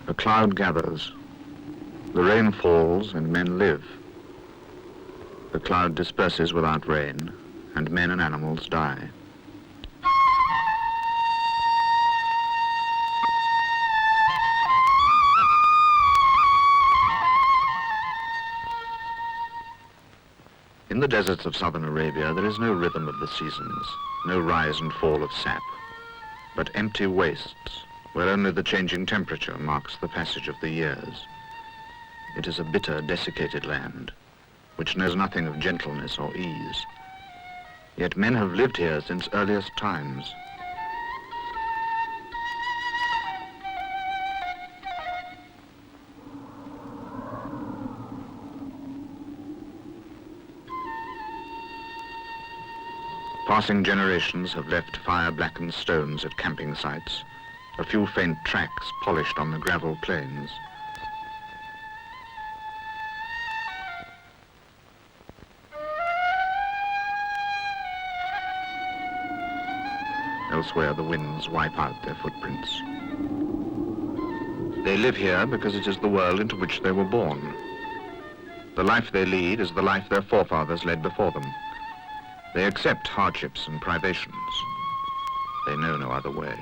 A cloud gathers. The rain falls and men live. The cloud disperses without rain, and men and animals die. In the deserts of southern Arabia, there is no rhythm of the seasons, no rise and fall of sap, but empty wastes where only the changing temperature marks the passage of the years. It is a bitter, desiccated land, which knows nothing of gentleness or ease. Yet men have lived here since earliest times. Passing generations have left fire-blackened stones at camping sites, a few faint tracks polished on the gravel plains. Elsewhere, the winds wipe out their footprints. They live here because it is the world into which they were born. The life they lead is the life their forefathers led before them. They accept hardships and privations. They know no other way.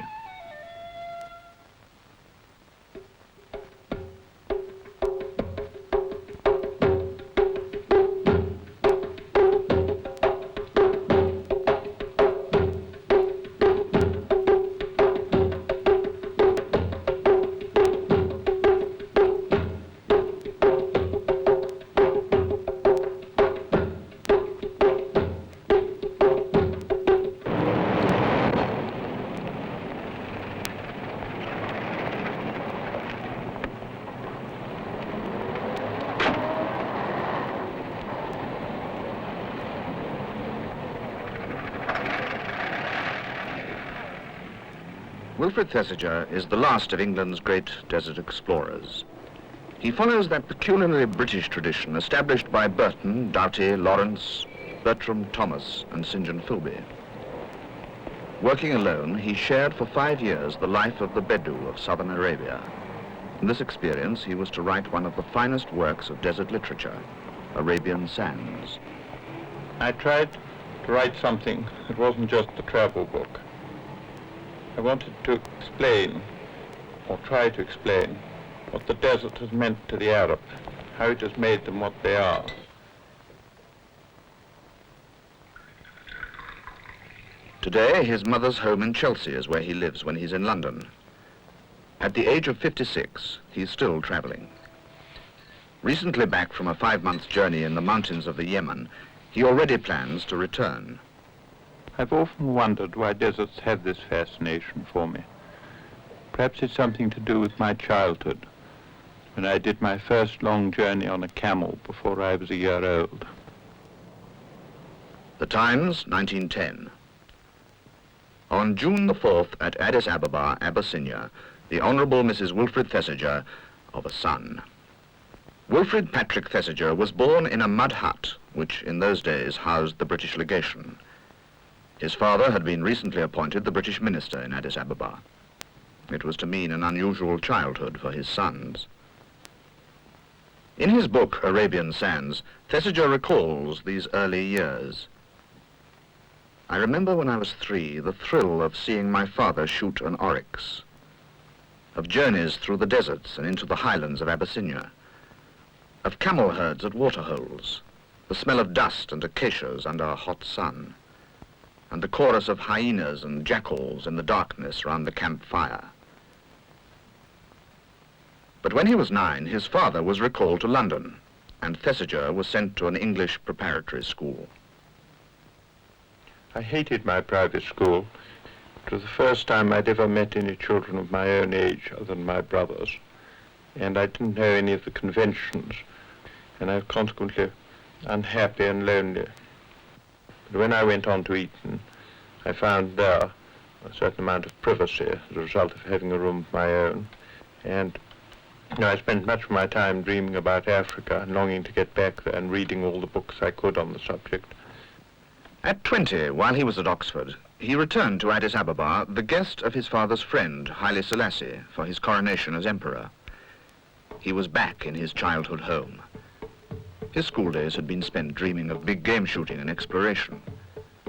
Wilfred Thesiger is the last of England's great desert explorers. He follows that peculiarly British tradition established by Burton, Doughty, Lawrence, Bertram Thomas, and St. John Filby. Working alone, he shared for 5 years the life of the Bedou of southern Arabia. In this experience, he was to write one of the finest works of desert literature, Arabian Sands. I tried to write something that wasn't just a travel book. I wanted to explain, or try to explain, what the desert has meant to the Arab, how it has made them what they are. Today, his mother's home in Chelsea is where he lives when he's in London. At the age of 56, he's still traveling. Recently back from a 5-month journey in the mountains of the Yemen, he already plans to return. I've often wondered why deserts have this fascination for me. Perhaps it's something to do with my childhood, when I did my first long journey on a camel before I was a year old. The Times, 1910. On June the 4th at Addis Ababa, Abyssinia, the Honourable Mrs. Wilfred Thesiger of a son. Wilfred Patrick Thesiger was born in a mud hut, which in those days housed the British legation. His father had been recently appointed the British minister in Addis Ababa. It was to mean an unusual childhood for his sons. In his book, Arabian Sands, Thesiger recalls these early years. I remember when I was 3, the thrill of seeing my father shoot an oryx, of journeys through the deserts and into the highlands of Abyssinia, of camel herds at waterholes, the smell of dust and acacias under a hot sun, and the chorus of hyenas and jackals in the darkness round the camp fire. But when he was 9, his father was recalled to London, and Thesiger was sent to an English preparatory school. I hated my private school. It was the first time I'd ever met any children of my own age other than my brothers, and I didn't know any of the conventions, and I was consequently unhappy and lonely. But when I went on to Eton, I found there a certain amount of privacy as a result of having a room of my own. And I spent much of my time dreaming about Africa and longing to get back there and reading all the books I could on the subject. At 20, while he was at Oxford, he returned to Addis Ababa, the guest of his father's friend, Haile Selassie, for his coronation as emperor. he was back in his childhood home. His school days had been spent dreaming of big game shooting and exploration.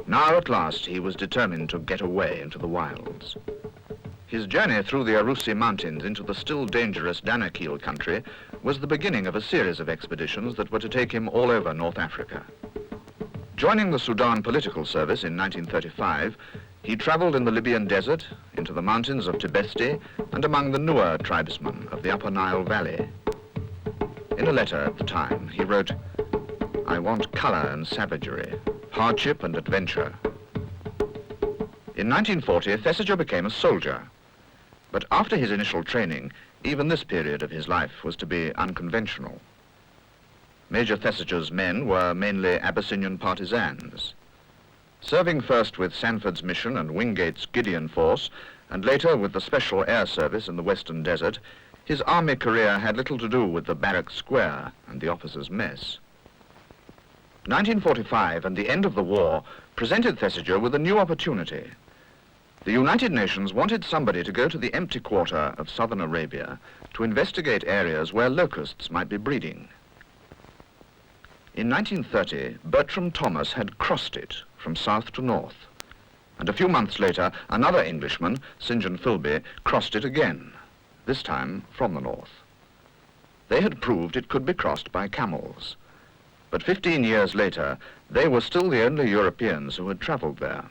Now, at last, he was determined to get away into the wilds. His journey through the Arusi Mountains into the still dangerous Danakil country was the beginning of a series of expeditions that were to take him all over North Africa. Joining the Sudan Political Service in 1935, he traveled in the Libyan desert, into the mountains of Tibesti, and among the Nuer tribesmen of the Upper Nile Valley. In a letter at the time, he wrote, "I want color and savagery, hardship and adventure." In 1940, Thesiger became a soldier. But after his initial training, even this period of his life was to be unconventional. Major Thesiger's men were mainly Abyssinian partisans. Serving first with Sanford's Mission and Wingate's Gideon Force, and later with the Special Air Service in the Western Desert, his army career had little to do with the barrack square and the officers' mess. 1945 and the end of the war presented Thesiger with a new opportunity. The United Nations wanted somebody to go to the empty quarter of southern Arabia to investigate areas where locusts might be breeding. In 1930, Bertram Thomas had crossed it from south to north. And a few months later, another Englishman, St. John Philby, crossed it again, this time from the north. They had proved it could be crossed by camels. But 15 years later, they were still the only Europeans who had traveled there.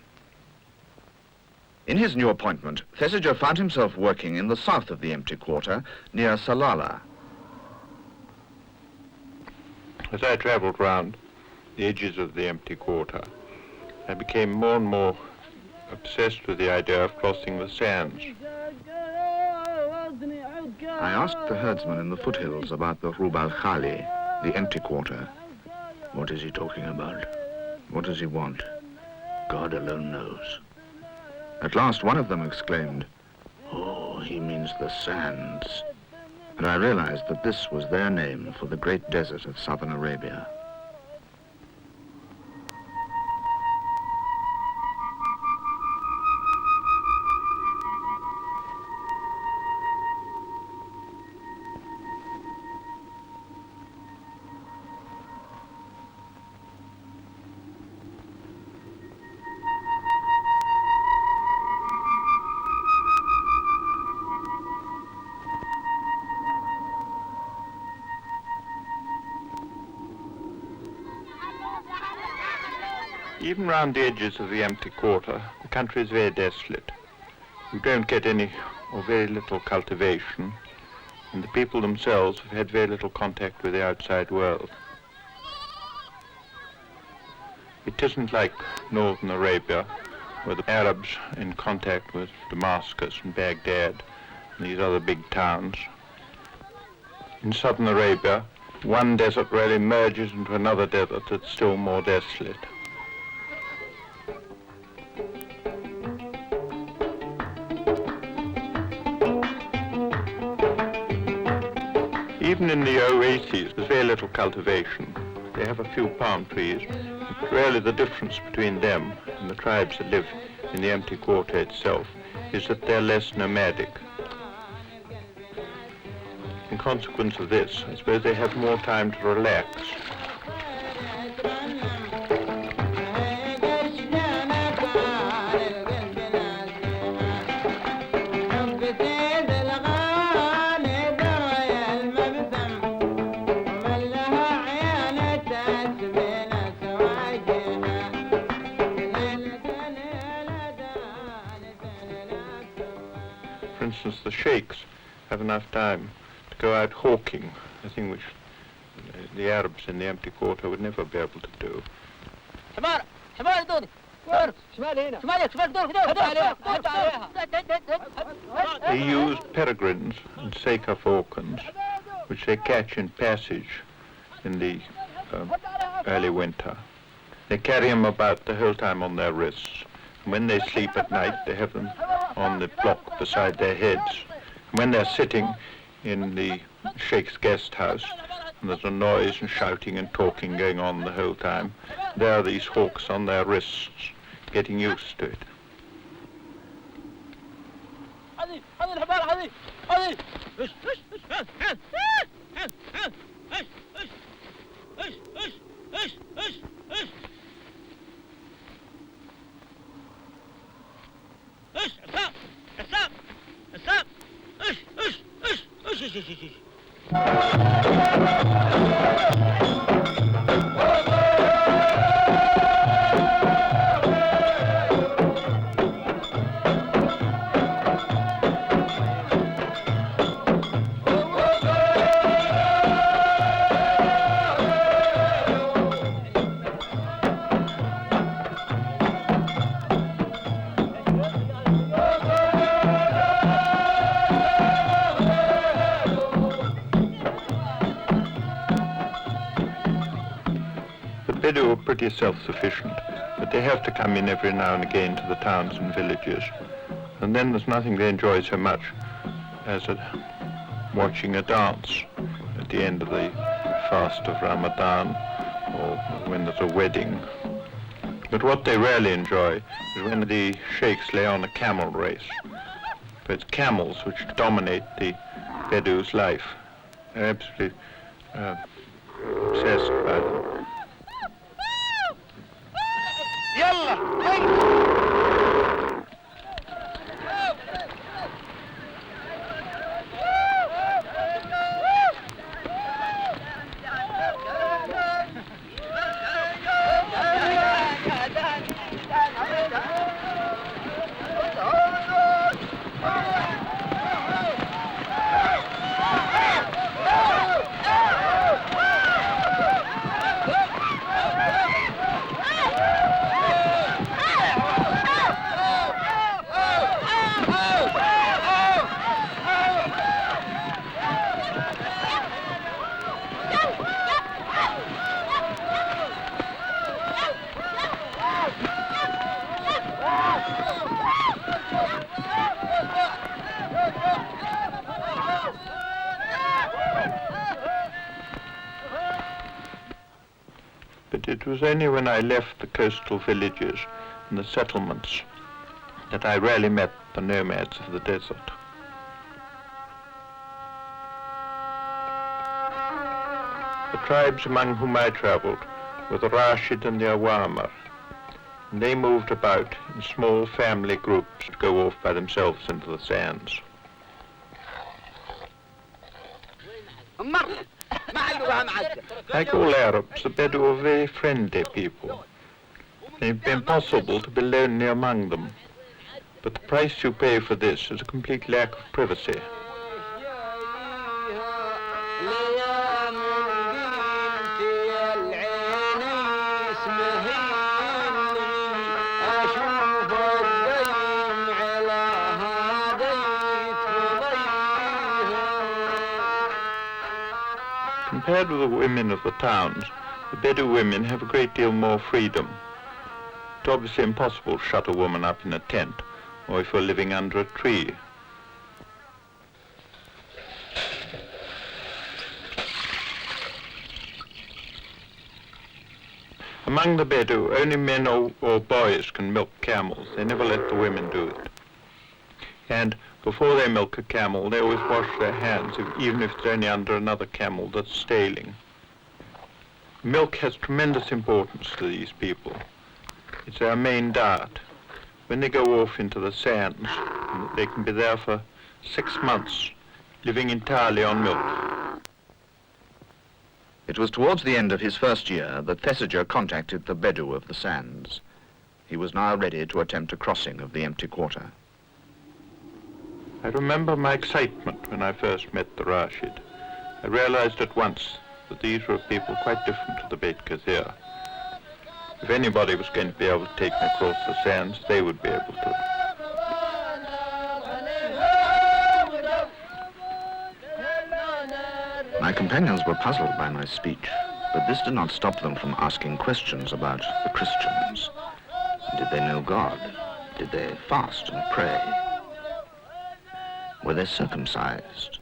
In his new appointment, Thesiger found himself working in the south of the empty quarter, near Salalah. As I traveled round the edges of the empty quarter, I became more and more obsessed with the idea of crossing the sands. I asked the herdsman in the foothills about the Rub Al Khali, the empty quarter. What is he talking about? What does he want? God alone knows. At last, one of them exclaimed, "Oh, he means the sands." And I realized that this was their name for the great desert of southern Arabia. Even round the edges of the empty quarter, the country is very desolate. You don't get any or very little cultivation, and the people themselves have had very little contact with the outside world. It isn't like northern Arabia, where the Arabs are in contact with Damascus and Baghdad and these other big towns. In southern Arabia, one desert really merges into another desert that's still more desolate. Even in the oases, there's very little cultivation. They have a few palm trees. Really, the difference between them and the tribes that live in the empty quarter itself is that they're less nomadic. In consequence of this, I suppose they have more time to relax. For instance, the sheikhs have enough time to go out hawking, a thing which the Arabs in the empty quarter would never be able to do. They used peregrines and seika falcons, which they catch in passage in the early winter. They carry them about the whole time on their wrists. And when they sleep at night, they have them on the block beside their heads. And when they're sitting in the sheikh's guest house, and there's a noise and shouting and talking going on the whole time, there are these hawks on their wrists, getting used to it. The Bedou are pretty self-sufficient, but they have to come in every now and again to the towns and villages. And then there's nothing they enjoy so much as watching a dance at the end of the fast of Ramadan or when there's a wedding. But what they rarely enjoy is when the sheikhs lay on a camel race. But it's camels which dominate the Bedou's life. They're absolutely obsessed by them. But it was only when I left the coastal villages and the settlements that I rarely met the nomads of the desert. The tribes among whom I traveled were the Rashid and the Awamar, and they moved about in small family groups to go off by themselves into the sands. Like all Arabs, the Bedou are very friendly people. It would be impossible to be lonely among them, but the price you pay for this is a complete lack of privacy. Compared with the women of the towns, the Bedou women have a great deal more freedom. It's obviously impossible to shut a woman up in a tent, or if you're living under a tree. Among the Bedou, only men or boys can milk camels. They never let the women do it. And before they milk a camel, they always wash their hands, even if it's only under another camel that's staling. Milk has tremendous importance to these people. It's their main diet. When they go off into the sands, they can be there for 6 months, living entirely on milk. It was towards the end of his first year that Thesiger contacted the Bedou of the sands. He was now ready to attempt a crossing of the empty quarter. I remember my excitement when I first met the Rashid. I realized at once that these were people quite different to the Beit Kathir. If anybody was going to be able to take me across the sands, they would be able to. My companions were puzzled by my speech, but this did not stop them from asking questions about the Christians. Did they know God? Did they fast and pray? Were they circumcised?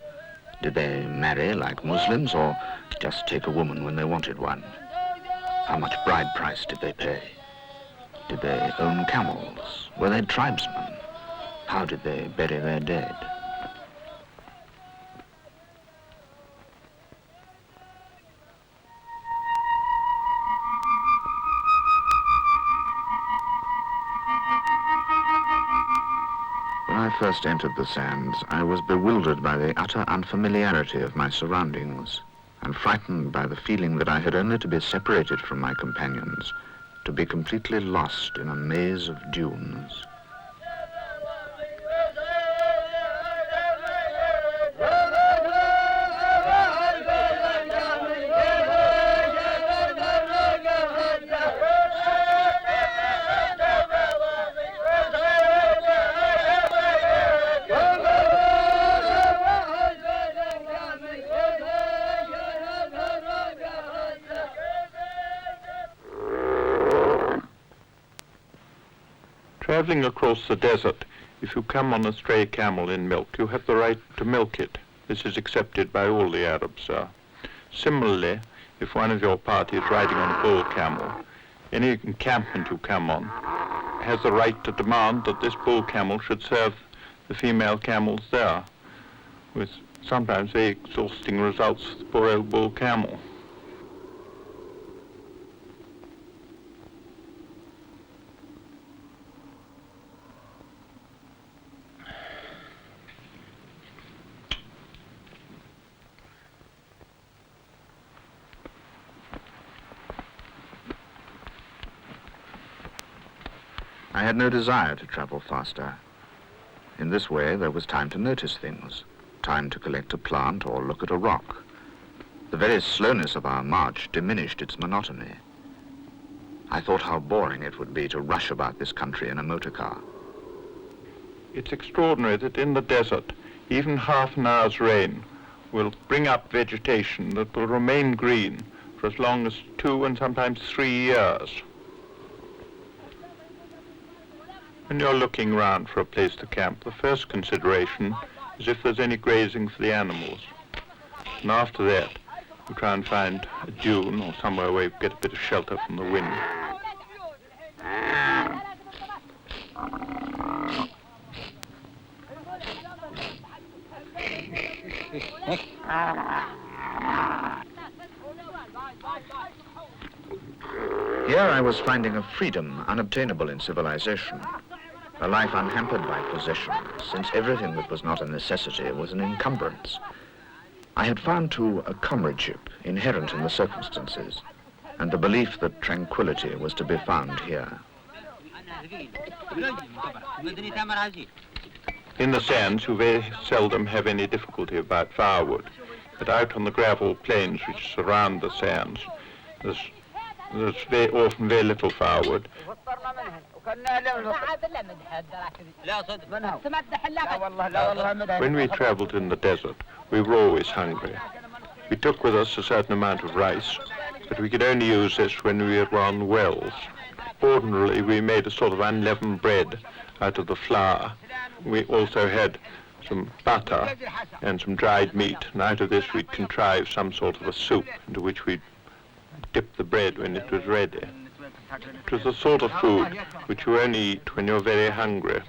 Did they marry like Muslims or just take a woman when they wanted one? How much bride price did they pay? Did they own camels? Were they tribesmen? How did they bury their dead? When I first entered the sands, I was bewildered by the utter unfamiliarity of my surroundings and frightened by the feeling that I had only to be separated from my companions, to be completely lost in a maze of dunes. Traveling across the desert, if you come on a stray camel in milk, you have the right to milk it. This is accepted by all the Arabs. Similarly, if one of your party is riding on a bull camel, any encampment you come on has the right to demand that this bull camel should serve the female camels there, with sometimes very exhausting results for the poor old bull camel. I had no desire to travel faster. In this way, there was time to notice things, time to collect a plant or look at a rock. The very slowness of our march diminished its monotony. I thought how boring it would be to rush about this country in a motor car. It's extraordinary that in the desert, even half an hour's rain will bring up vegetation that will remain green for as long as 2 and sometimes 3 years. When you're looking round for a place to camp, the first consideration is if there's any grazing for the animals. And after that, you try and find a dune or somewhere where you get a bit of shelter from the wind. Here I was finding a freedom unobtainable in civilization, a life unhampered by possession, since everything that was not a necessity was an encumbrance. I had found, too, a comradeship inherent in the circumstances, and the belief that tranquility was to be found here. In the sands, you very seldom have any difficulty about firewood, but out on the gravel plains which surround the sands, there's very often very little firewood. When we traveled in the desert, we were always hungry. We took with us a certain amount of rice, but we could only use this when we were on wells. Ordinarily, we made a sort of unleavened bread out of the flour. We also had some butter and some dried meat, and out of this we'd contrive some sort of a soup into which we'd dip the bread when it was ready. It was the sort of food which you only eat when you're very hungry.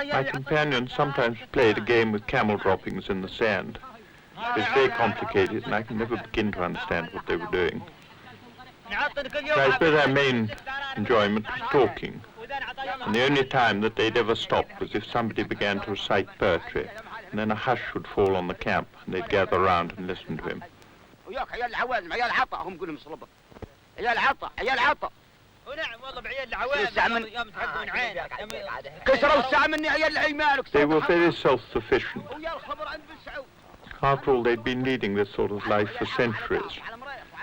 My companions sometimes played a game with camel droppings in the sand. It was very complicated, and I can never begin to understand what they were doing. But I suppose our main enjoyment was talking, and the only time that they'd ever stop was if somebody began to recite poetry, and then a hush would fall on the camp, and they'd gather around and listen to him. They were very self-sufficient. After all, they'd been leading this sort of life for centuries,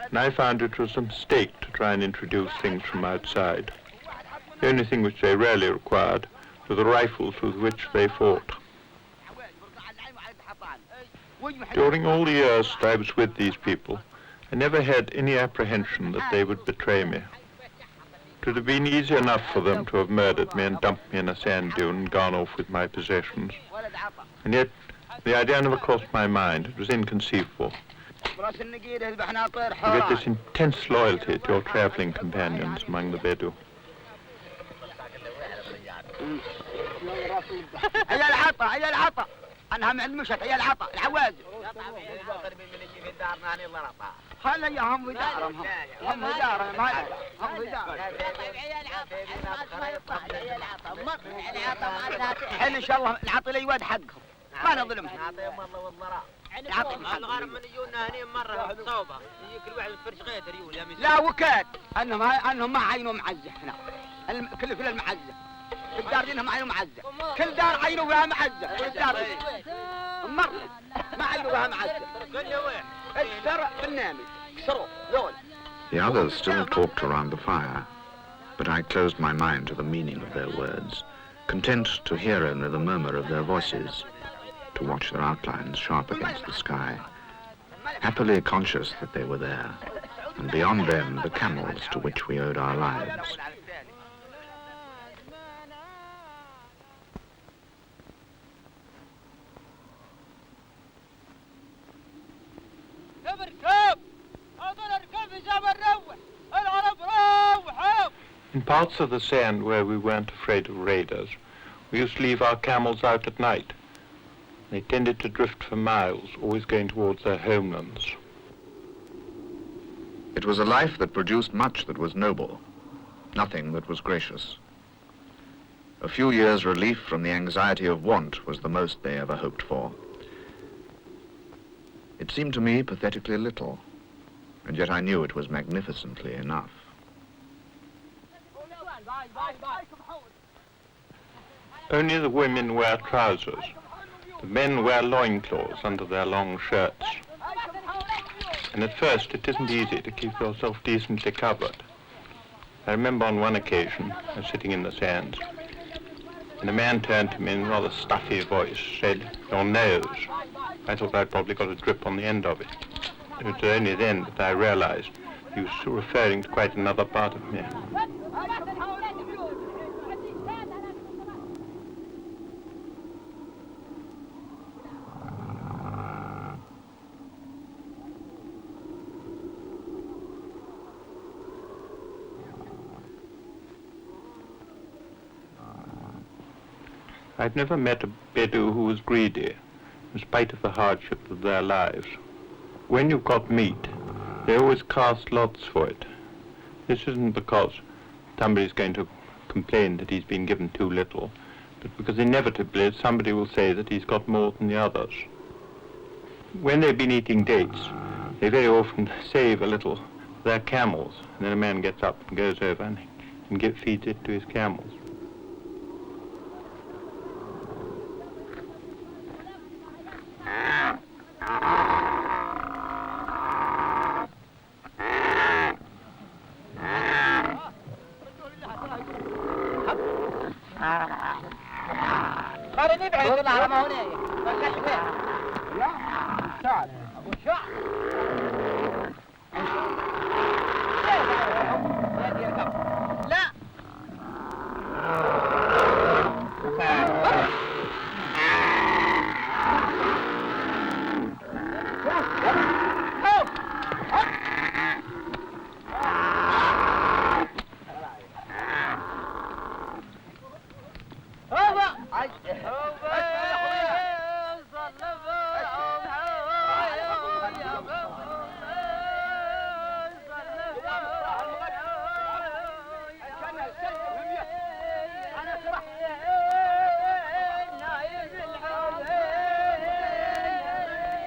and I found it was a mistake to try and introduce things from outside. The only thing which they rarely required were the rifles with which they fought. During all the years that I was with these people, I never had any apprehension that they would betray me. It would have been easy enough for them to have murdered me and dumped me in a sand dune and gone off with my possessions. And yet, the idea never crossed my mind. It was inconceivable. You get this intense loyalty to your traveling companions among the Bedou. عيال عطا عيال عطا انها من المشت عيال عطا العوازل خلي اياهم في دارهم هم في دارهم هم في دارهم الحين ان شاء الله نعطي الأيواد حقهم ما نظلمهم نعطيهم الله والضراء نعطيهم الغرب من يجونا هني مرة صوبة يجي كل واحد فرش غير يقول يا لا وكاد انهم ما عينوا معزه هنا كل المعزه في الدار دي انهم عينوا معزه كل دار عينوا فيها معزه كل دار مرة ما عينوا فيها معزه اكسر بالنامي اكسروا ذول. The others still talked around the fire, but I closed my mind to the meaning of their words, content to hear only the murmur of their voices, to watch their outlines sharp against the sky, happily conscious that they were there, and beyond them the camels to which we owed our lives. In parts of the sand where we weren't afraid of raiders, we used to leave our camels out at night. They tended to drift for miles, always going towards their homelands. It was a life that produced much that was noble, nothing that was gracious. A few years' relief from the anxiety of want was the most they ever hoped for. It seemed to me pathetically little, and yet I knew it was magnificently enough. Only the women wear trousers. The men wear loincloths under their long shirts. And at first it isn't easy to keep yourself decently covered. I remember on one occasion, I was sitting in the sands, and a man turned to me in a rather stuffy voice, said, "Your nose." I thought I'd probably got a drip on the end of it. It was only then that I realized he was referring to quite another part of me. I'd never met a Bedou who was greedy, in spite of the hardship of their lives. When you've got meat, they always cast lots for it. This isn't because somebody's going to complain that he's been given too little, but because inevitably somebody will say that he's got more than the others. When they've been eating dates, they very often save a little for their camels, and then a man gets up and goes over and feeds it to his camels.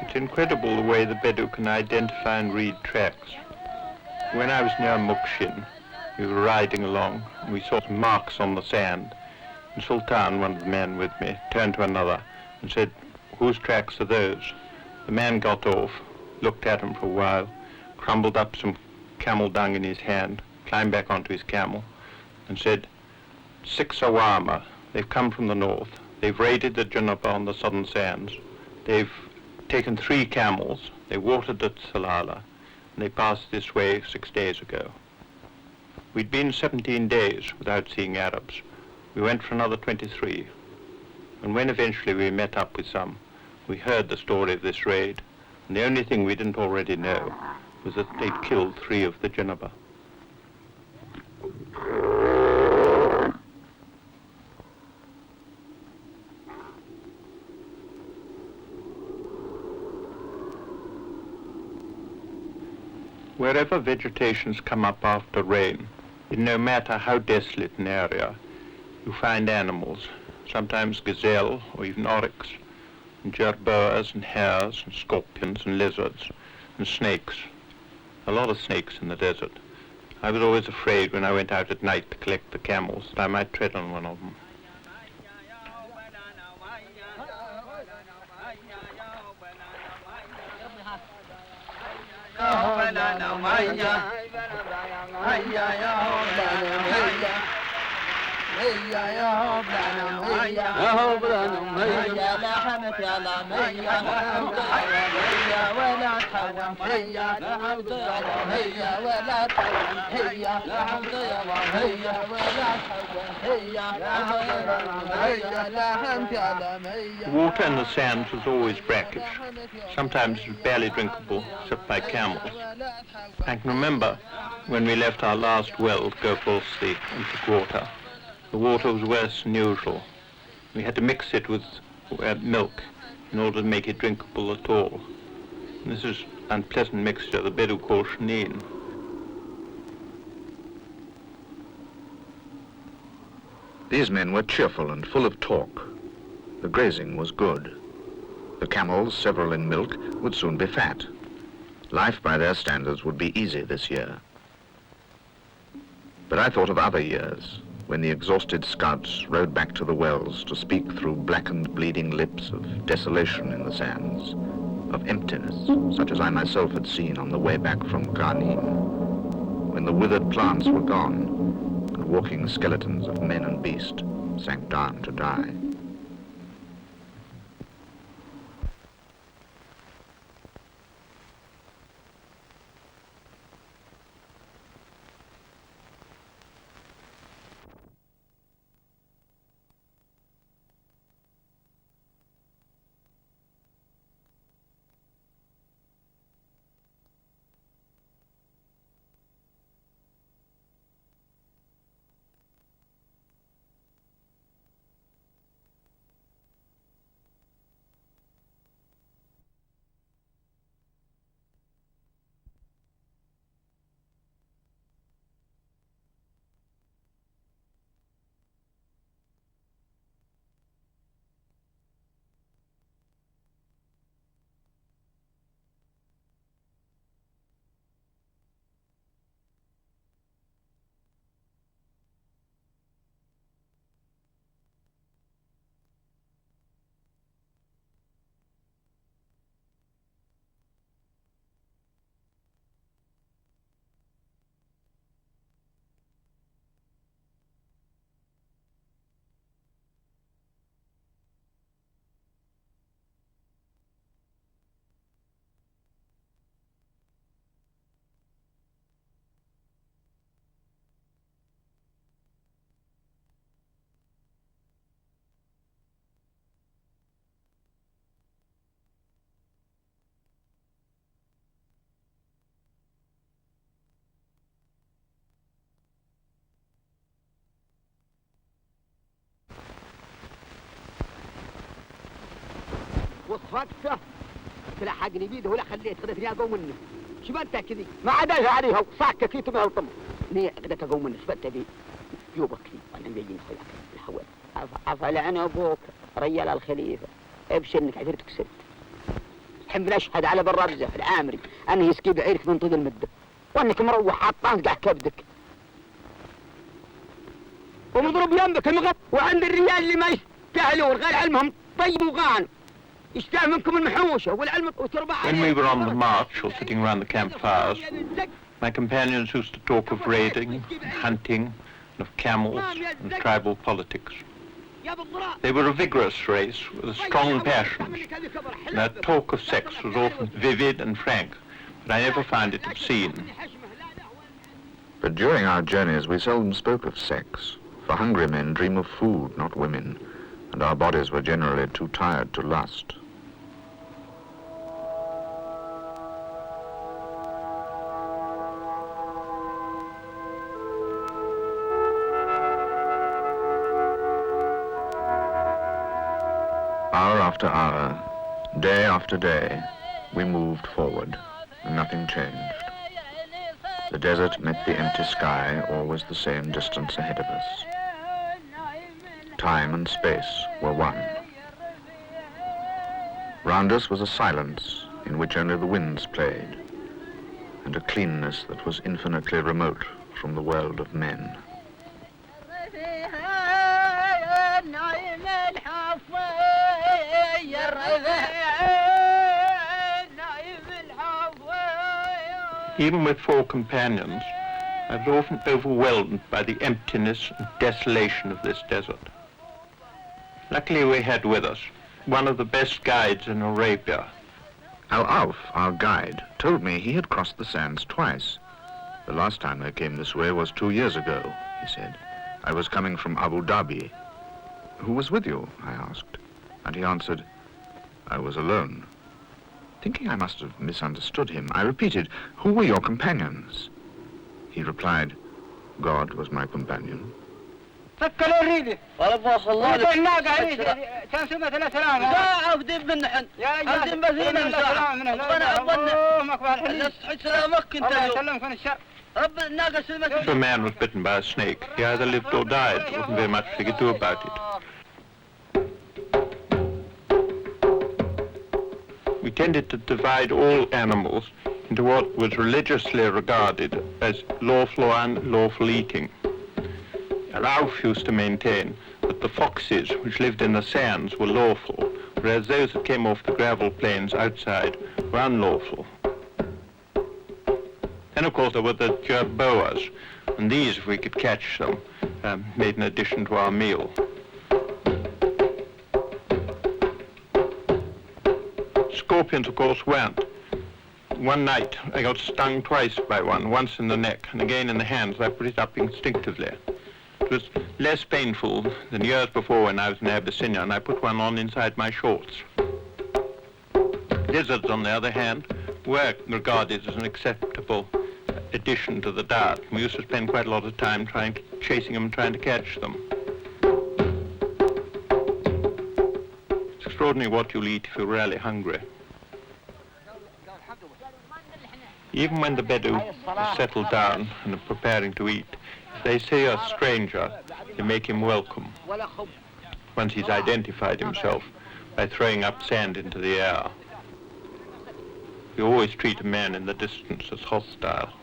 It's incredible the way the Bedou can identify and read tracks. When I was near Mukshin, we were riding along and we saw some marks on the sand. And Sultan, one of the men with me, turned to another and said, "Whose tracks are those?" The man got off, looked at him for a while, crumbled up some camel dung in his hand, climbed back onto his camel and said, "6 Awama, they've come from the north. They've raided the Junaba on the southern sands. They've taken 3 camels. They watered at Salala, and they passed this way 6 days ago." We'd been 17 days without seeing Arabs. We went for another 23. And when eventually we met up with some, we heard the story of this raid, and the only thing we didn't already know was that they'd killed 3 of the Junaba. Wherever vegetations come up after rain, no matter how desolate an area, you find animals, sometimes gazelle or even oryx, and jerboas and hares and scorpions and lizards and snakes. A lot of snakes in the desert. I was always afraid when I went out at night to collect the camels that I might tread on one of them. The water in the sands was always brackish. Sometimes it was barely drinkable, except by camels. I can remember when we left our last well to go pulse the input water. The water was worse than usual. We had to mix it with milk in order to make it drinkable at all. And this is an unpleasant mixture the Bedou call chenille. These men were cheerful and full of talk. The grazing was good. The camels, several in milk, would soon be fat. Life by their standards would be easy this year. But I thought of other years, when the exhausted scouts rode back to the wells to speak through blackened, bleeding lips of desolation in the sands, of emptiness, such as I myself had seen on the way back from Ghanim, when the withered plants were gone, and walking skeletons of men and beast sank down to die. وصفقته تلحقني بيده ولا خليت خذتني اقوم منه شبنتها كذي ما عداش عليها وصاكه كي تبها وطم ني قدرت اقوم منه شبنتها بي جوبك كذي وانا مبين خلاك الحوال عفلعن ابوك ريال الخليفه ابشر انك عثرتك كسبت الحمد لله اشهد على بالربزه العامري انه يسقي بعيرك من طول المده وانك مروح حاطان قاع كبدك ومضروب يمك المغط وعند الريال اللي ما يستاهلون غير علمهم طيب وغان يشتاق منكم المحوشه والعلم وتربع. When we were on the march or sitting around the campfires, my companions used to talk of raiding, and hunting, and of camels and tribal politics. They were a vigorous race with strong passions, and their talk of sex was often vivid and frank, but I never found it obscene. But during our journeys we seldom spoke of sex, for hungry men dream of food, not women, and our bodies were generally too tired to lust. Hour after hour, day after day, we moved forward, and nothing changed. The desert met the empty sky, always the same distance ahead of us. Time and space were one. Round us was a silence in which only the winds played, and a cleanness that was infinitely remote from the world of men. Even with 4 companions, I was often overwhelmed by the emptiness and desolation of this desert. Luckily we had with us one of the best guides in Arabia. Al-Auf, our guide, told me he had crossed the sands twice. The last time I came this way was 2 years ago, he said. I was coming from Abu Dhabi. Who was with you? I asked. And he answered, I was alone. Thinking I must have misunderstood him, I repeated, who were your companions? He replied, God was my companion. If a man was bitten by a snake, he either lived or died. There wasn't very much they could do about it. We tended to divide all animals into what was religiously regarded as lawful or unlawful eating. Rauf used to maintain that the foxes which lived in the sands were lawful, whereas those that came off the gravel plains outside were unlawful. Then, of course, there were the jerboas, and these, if we could catch them, made an addition to our meal. Scorpions, of course, weren't. One night, I got stung twice by one, once in the neck and again in the hands. I put it up instinctively. It was less painful than years before when I was in Abyssinia, and I put one on inside my shorts. Lizards, on the other hand, were regarded as an acceptable addition to the diet. We used to spend quite a lot of time chasing them and trying to catch them. It's extraordinary what you'll eat if you're really hungry. Even when the Bedou has settled down and are preparing to eat, if they see a stranger, they make him welcome. Once he's identified himself by throwing up sand into the air. We always treat a man in the distance as hostile.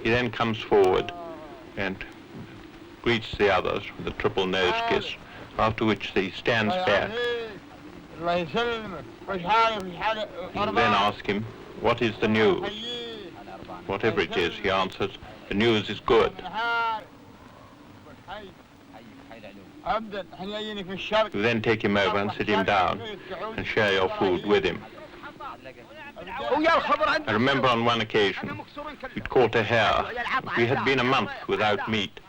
He then comes forward and greets the others with a triple nose kiss, after which he stands back. You then ask him, what is the news? Whatever it is, he answers, the news is good. You then take him over and sit him down and share your food with him. I remember on one occasion, we'd caught a hare. We had been a month without meat.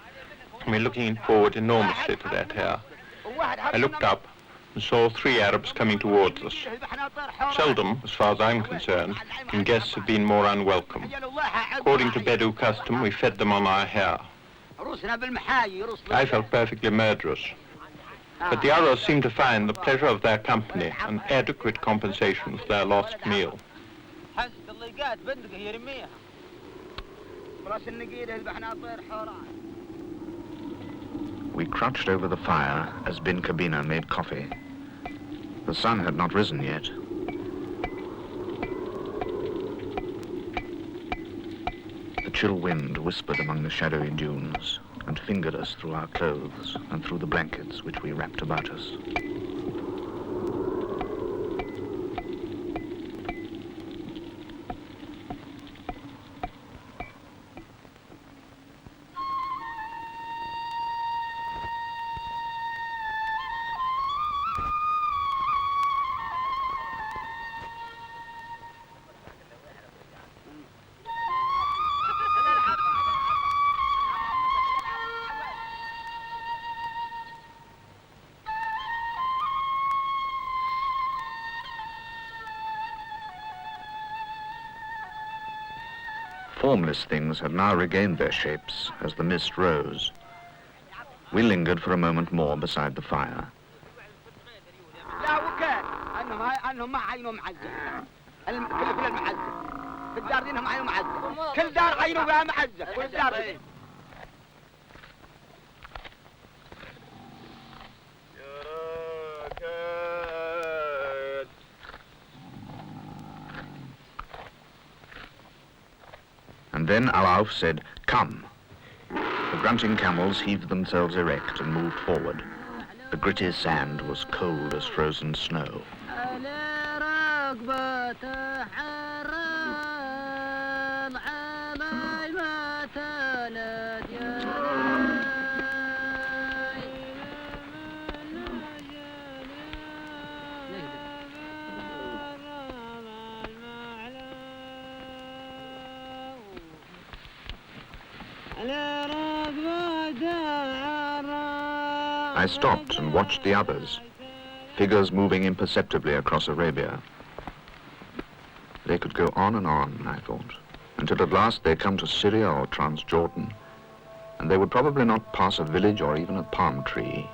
We were looking forward enormously to that hare. I looked up and saw 3 Arabs coming towards us. Seldom, as far as I'm concerned, can guests have been more unwelcome. According to Bedou custom, we fed them on our hare. I felt perfectly murderous. But the others seemed to find the pleasure of their company an adequate compensation for their lost meal. We crouched over the fire as Bin Kabina made coffee. The sun had not risen yet. The chill wind whispered among the shadowy dunes and fingered us through our clothes and through the blankets which we wrapped about us. Formless things had now regained their shapes as the mist rose. We lingered for a moment more beside the fire. انهم ما عينوا معزه كل المعزه في الدار دينهم عينوا معزه كل دار عينوا بها معزه كل دار دي. And then Al-Auf said, "Come." The grunting camels heaved themselves erect and moved forward. The gritty sand was cold as frozen snow. I stopped and watched the others, figures moving imperceptibly across Arabia. They could go on and on, I thought, until at last they come to Syria or Transjordan, and they would probably not pass a village or even a palm tree.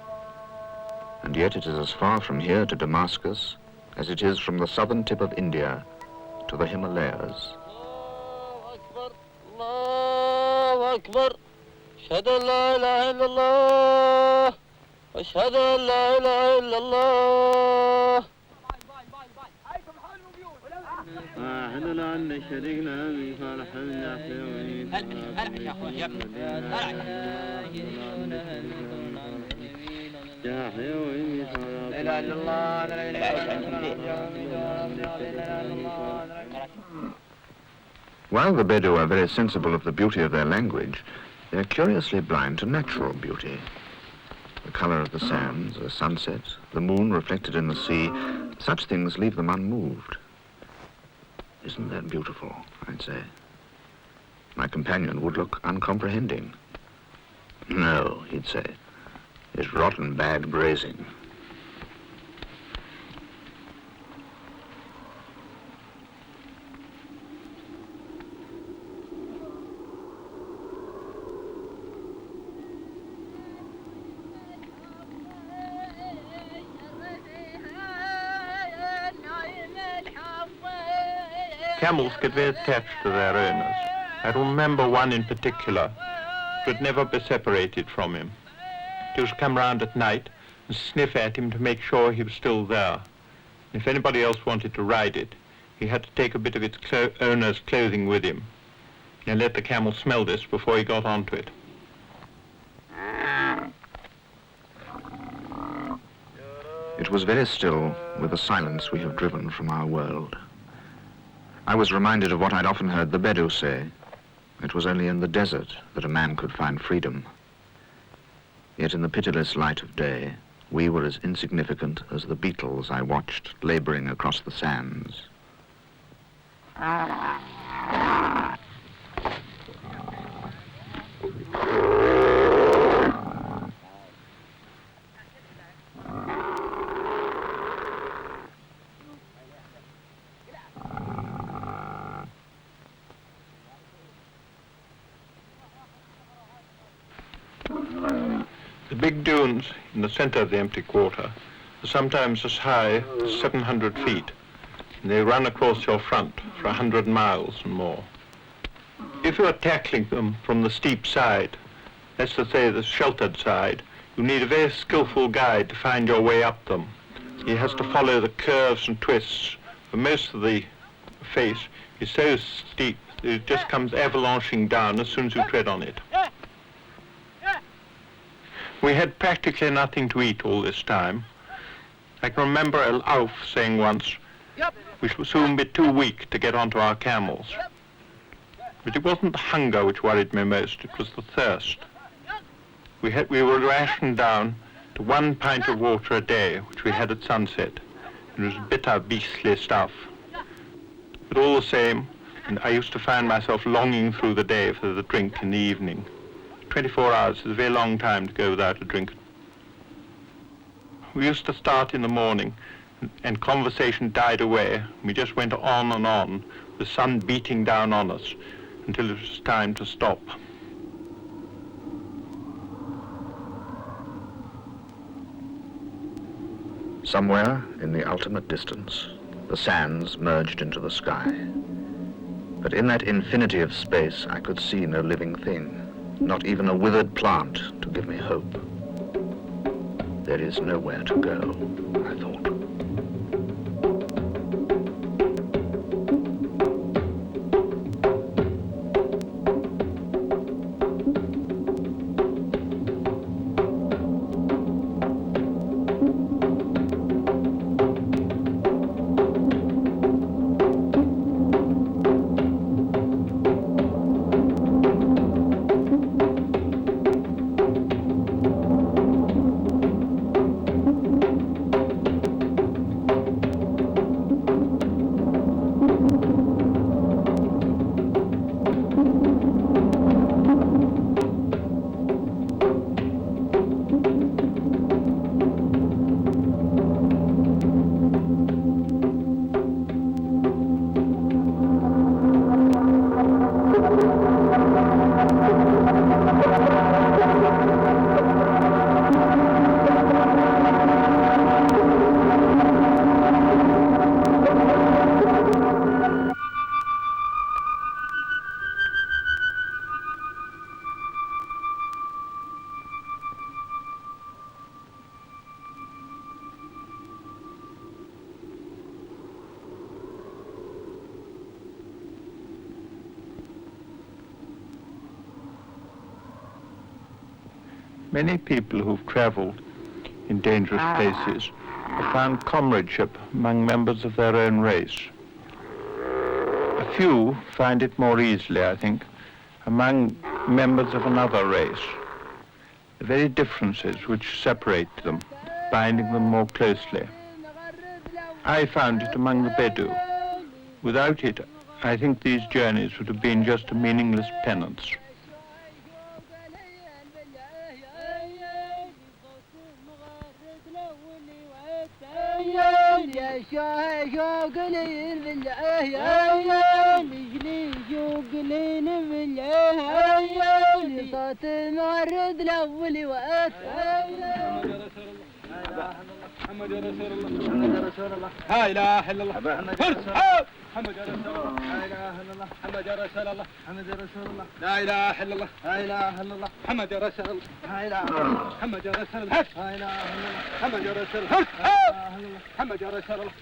And yet it is as far from here to Damascus as it is from the southern tip of India to the Himalayas. الله أكبر أشهد أن لا إله إلا الله أشهد أن لا إله إلا الله أحلل عنا شريكنا من فرح While the Bedou are very sensible of the beauty of their language, they are curiously blind to natural beauty. The color of the sands, the sunset, the moon reflected in the sea, such things leave them unmoved. Isn't that beautiful, I'd say. My companion would look uncomprehending. No, he'd say, it's rotten bad grazing. Camels get very attached to their owners. I remember one in particular who would never be separated from him. He would come round at night and sniff at him to make sure he was still there. If anybody else wanted to ride it, he had to take a bit of its owner's clothing with him and let the camel smell this before he got onto it. It was very still with the silence we have driven from our world. I was reminded of what I'd often heard the Bedou say. It was only in the desert that a man could find freedom. Yet in the pitiless light of day, we were as insignificant as the beetles I watched laboring across the sands. The big dunes in the center of the empty quarter are sometimes as high as 700 feet, and they run across your front for 100 miles and more. If you are tackling them from the steep side, that's to say the sheltered side, you need a very skillful guide to find your way up them. He has to follow the curves and twists, for most of the face is so steep that it just comes avalanching down as soon as you tread on it. We had practically nothing to eat all this time. I can remember Al-Auf saying once, we shall soon be too weak to get onto our camels. But it wasn't the hunger which worried me most, it was the thirst. We were rationed down to 1 pint of water a day, which we had at sunset. It was bitter, beastly stuff. But all the same, and I used to find myself longing through the day for the drink in the evening. 24 hours is a very long time to go without a drink. We used to start in the morning and conversation died away. We just went on and on, the sun beating down on us until it was time to stop. Somewhere in the ultimate distance, The sands merged into the sky. But in that infinity of space, I could see no living thing, not even a withered plant to give me hope. There is nowhere to go, I thought. Many people who've traveled in dangerous places have found comradeship among members of their own race. A few find it more easily, I think, among members of another race. The very differences which separate them, binding them more closely. I found it among the Bedou. Without it, I think these journeys would have been just a meaningless penance. محمد يا رسول الله محمد يا رسول الله لا اله الا الله محمد يا رسول الله لا اله الا الله محمد يا رسول الله محمد يا رسول الله لا اله الا الله لا اله الا الله محمد يا رسول الله لا اله الا الله محمد يا رسول الله لا اله الا الله محمد يا رسول الله محمد يا رسول الله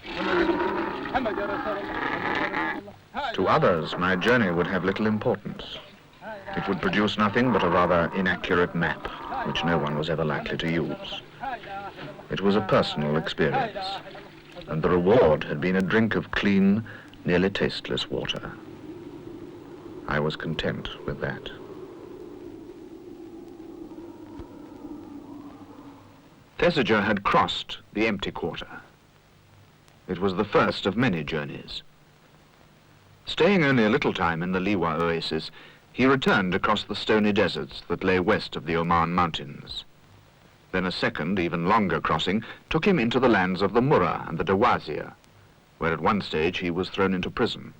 محمد يا رسول الله. To others, my journey would have little importance. It would produce nothing but a rather inaccurate map, which no one was ever likely to use. It was a personal experience, and the reward had been a drink of clean, nearly tasteless water. I was content with that. Thesiger had crossed the empty quarter. It was the first of many journeys. Staying only a little time in the Liwa oasis, he returned across the stony deserts that lay west of the Oman mountains. Then a second, even longer crossing took him into the lands of the Murra and the Dawazir, where at one stage he was thrown into prison.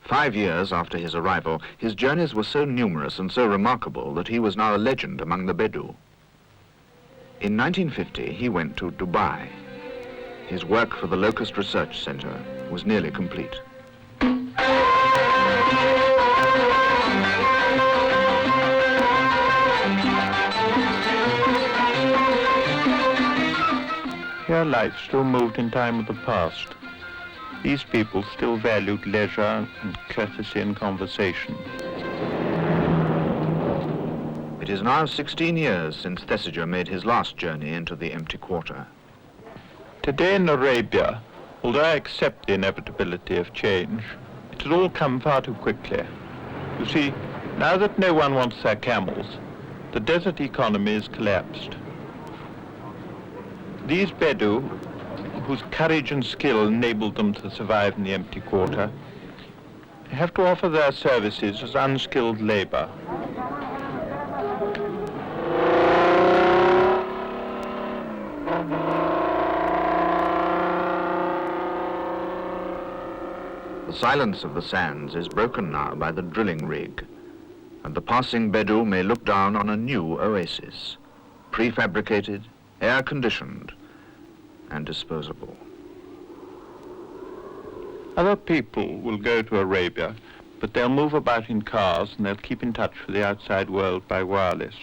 5 years after his arrival, his journeys were so numerous and so remarkable that he was now a legend among the Bedou. In 1950, he went to Dubai. His work for the Locust Research Center was nearly complete. Here life still moved in time with the past. These people still valued leisure and courtesy in conversation. It is now 16 years since Thesiger made his last journey into the empty quarter. Today in Arabia, although I accept the inevitability of change, it has all come far too quickly. You see, now that no one wants their camels, the desert economy has collapsed. These Bedou, whose courage and skill enabled them to survive in the empty quarter, have to offer their services as unskilled labor. The silence of the sands is broken now by the drilling rig, and the passing Bedou may look down on a new oasis, prefabricated, air-conditioned, and disposable. Other people will go to Arabia, but they'll move about in cars and they'll keep in touch with the outside world by wireless.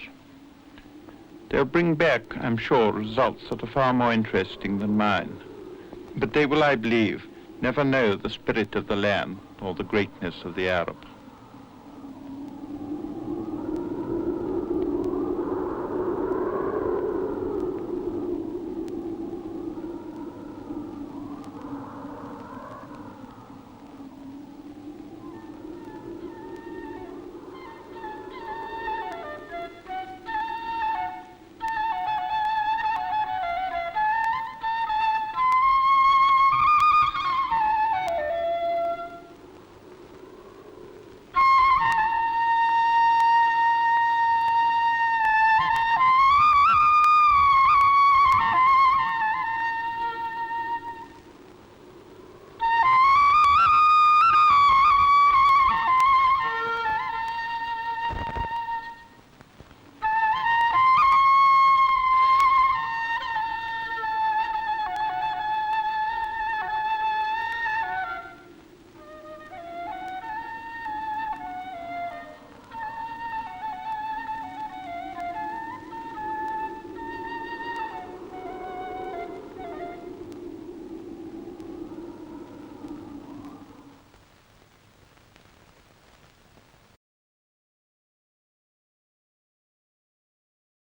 They'll bring back, I'm sure, results that are far more interesting than mine. But they will, I believe, never know the spirit of the land or the greatness of the Arab.